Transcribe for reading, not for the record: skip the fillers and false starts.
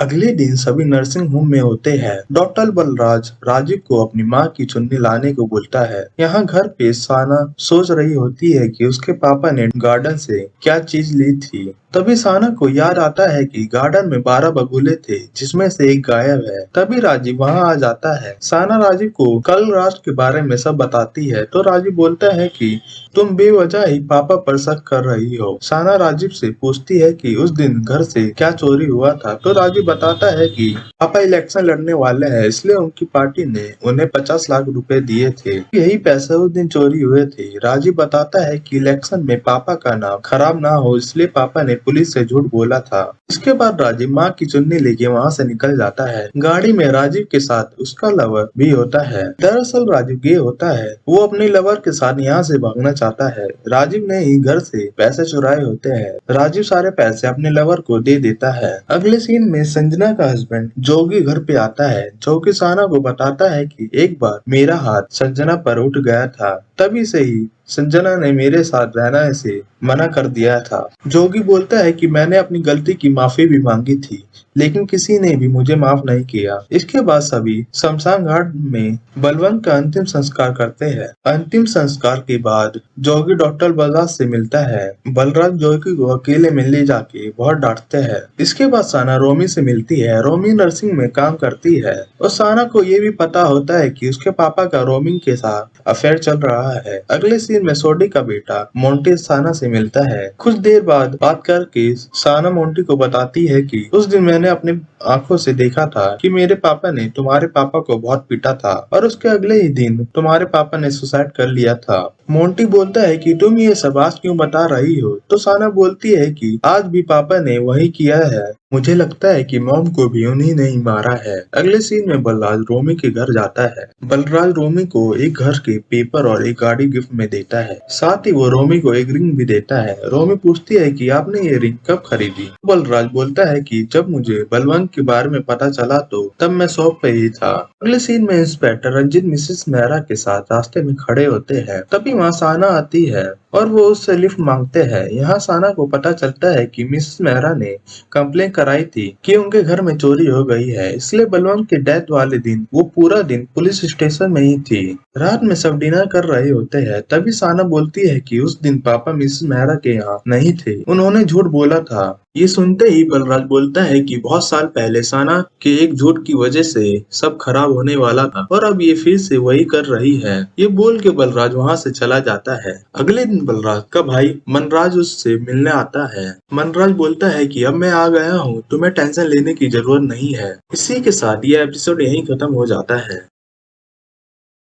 अगले दिन सभी नर्सिंग होम में होते हैं। डॉक्टर बलराज राजीव को अपनी माँ की चुन्नी लाने को बोलता है। यहाँ घर पे साना सोच रही होती है कि उसके पापा ने गार्डन से क्या चीज ली थी। तभी साना को याद आता है कि गार्डन में 12 बगुले थे, जिसमें से एक गायब है। तभी राजीव वहाँ आ जाता है। साना राजीव को कल रात के बारे में सब बताती है, तो राजीव बोलता है कि तुम बेवजह ही पापा पर शक कर रही हो। साना राजीव से पूछती है कि उस दिन घर से क्या चोरी हुआ था, तो राजीव बताता है कि पापा इलेक्शन लड़ने वाले हैं, इसलिए उनकी पार्टी ने उन्हें 50 लाख रुपए दिए थे। यही पैसे उस दिन चोरी हुए थे। राजीव बताता है कि इलेक्शन में पापा का नाम खराब ना हो, इसलिए पापा ने पुलिस से झूठ बोला था। इसके बाद राजीव माँ की चुन्नी लेके वहाँ से निकल जाता है। गाड़ी में राजीव के साथ उसका लवर भी होता है। दरअसल राजीव गे होता है, वो अपने लवर के साथ यहाँ से भागना चाहता है। राजीव ने ही घर से पैसे चुराए होते हैं। राजीव सारे पैसे अपने लवर को दे देता है। अगले सीन में संजना का हस्बैंड जोगी घर पे आता है, जो कि साना को बताता है कि एक बार मेरा हाथ संजना पर उठ गया था, तभी से ही संजना ने मेरे साथ रहना से मना कर दिया था। जोगी बोलता है कि मैंने अपनी गलती की माफी भी मांगी थी, लेकिन किसी ने भी मुझे माफ नहीं किया। इसके बाद सभी शमशान घाट में बलवंत का अंतिम संस्कार करते हैं। अंतिम संस्कार के बाद जोगी डॉक्टर बलराज से मिलता है। बलराज जोगी को अकेले में ले जाके बहुत डांटते हैं। इसके बाद साना रोमी से मिलती है। रोमी नर्सिंग में काम करती है और साना को ये भी पता होता है कि उसके पापा का रोमी के साथ अफेयर चल रहा है। अगले सीन में सोडी का बेटा मोंटी साना से मिलता है। कुछ देर बाद बात करके साना मोंटी को बताती है कि उस दिन मैंने अपने आंखों से देखा था कि मेरे पापा ने तुम्हारे पापा को बहुत पीटा था और उसके अगले ही दिन तुम्हारे पापा ने सुसाइड कर लिया था। मोंटी बोलता है कि तुम ये सब आज क्यों बता रही हो, तो साना बोलती है कि आज भी पापा ने वही किया है। मुझे लगता है कि मॉम को भी उन्हीं ने ही मारा है। अगले सीन में बलराज रोमी के घर जाता है। बलराज रोमी को एक घर के पेपर और एक गाड़ी गिफ्ट में देता है। साथ ही वो रोमी को एक रिंग भी देता है। रोमी पूछती है कि आपने ये रिंग कब खरीदी। बलराज बोलता है कि जब मुझे बलवंत के बारे में पता चला तो तब मैं शॉप पे ही था। अगले सीन में इंस्पेक्टर रंजीत मिसेस मेहरा के साथ रास्ते में खड़े होते हैं। तभी वहाँ साना आती है और वो उससे लिफ्ट मांगते हैं। यहाँ साना को पता चलता है कि मिसेस मेहरा ने कंप्लेन कराई थी कि उनके घर में चोरी हो गई है, इसलिए बलवंत के डेथ वाले दिन वो पूरा दिन पुलिस स्टेशन में ही थी। रात में सब डिनर कर रहे होते हैं। तभी साना बोलती है कि उस दिन पापा मिसेस मेहरा के यहाँ नहीं थे, उन्होंने झूठ बोला था। ये सुनते ही बलराज बोलता है कि बहुत साल पहले साना के एक झूठ की वजह से सब खराब होने वाला था और अब ये फिर से वही कर रही है। ये बोल के बलराज वहाँ से चला जाता है। अगले दिन बलराज का भाई मनराज उससे मिलने आता है। मनराज बोलता है कि अब मैं आ गया हूँ, तुम्हें टेंशन लेने की जरूरत नहीं है। इसी के साथ ये एपिसोड यहीं खत्म हो जाता है।